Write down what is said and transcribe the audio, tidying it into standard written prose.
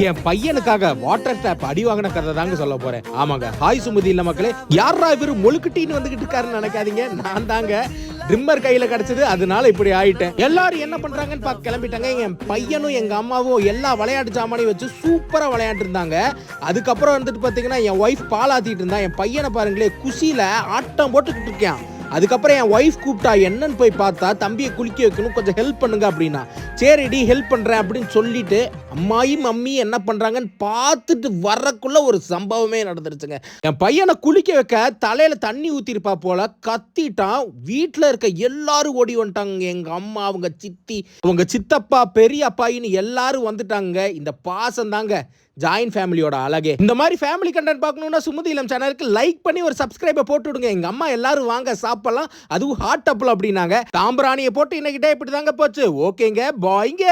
என் பையனுக்காக water tape அடி வாங்கின கதை தாங்க சொல்ல போறேன். ஆமாங்க, ஹாய் சுமதி இல்ல மக்களே. யாரா இவரு மொழுக்கிட்டின்னு வந்துகிட்டு இருக்காருன்னு நினைக்காதீங்க. நான் தாங்க ட்ரிம்மர் கையில கிடைச்சது, அதனால இப்படி ஆயிட்டேன். எல்லாரும் என்ன பண்றாங்கன்னு பார்க்க கிளம்பிட்டாங்க. என் பையனும் எங்க அம்மாவும் எல்லா விளையாட்டு சாமானையும் வச்சு சூப்பரா விளையாட்டு இருந்தாங்க. அதுக்கப்புறம் வந்துட்டு பாத்தீங்கன்னா என் ஒய்ஃப் பாலாத்திட்டு இருந்தா. என் பையனை பாருங்களே, குஷியில ஆட்டம் போட்டுக்கிட்டு இருக்கேன். அதுக்கப்புறம் என் ஒய்ஃப் கூப்பிட்டா, என்னன்னு போய் பார்த்தா தம்பியை குளிக்க வைக்கணும், கொஞ்சம் ஹெல்ப் பண்ணுங்க அப்படின்னா. சரிடி ஹெல்ப் பண்றேன் அப்படின்னு சொல்லிட்டு அம்மாயும் மம்மி என்ன பண்றாங்கன்னு பார்த்துட்டு வரக்குள்ள ஒரு சம்பவமே நடந்துருச்சுங்க. என் பையனை குளிக்க வைக்க தலையில தண்ணி ஊத்திருப்பா போல கத்திட்டான். வீட்டுல இருக்க எல்லாரும் ஓடி வந்துட்டாங்க. எங்க அம்மா, அவங்க சித்தி, அவங்க சித்தப்பா, பெரியப்பாயின்னு எல்லாரும் வந்துட்டாங்க. இந்த பாசம் தாங்க ஜாயின்ட் ஃபேமிலியோட அழகே. இந்த மாதிரி ஃபேமிலி கண்டென்ட் பார்க்கணும்னா சுமதி இல்லம் சேனலுக்கு லைக் பண்ணி ஒரு சப்ஸ்கிரைபை போட்டு விடுங்க. எங்க அம்மா எல்லாரும் வாங்க சாப்பிடலாம், அதுவும் ஹாட் டப்புல அப்படின்னாங்க. தாம்பராணியை போட்டு இன்னைக்கு டே இப்படி தாங்க போச்சு. ஓகேங்க, பாய்ங்க.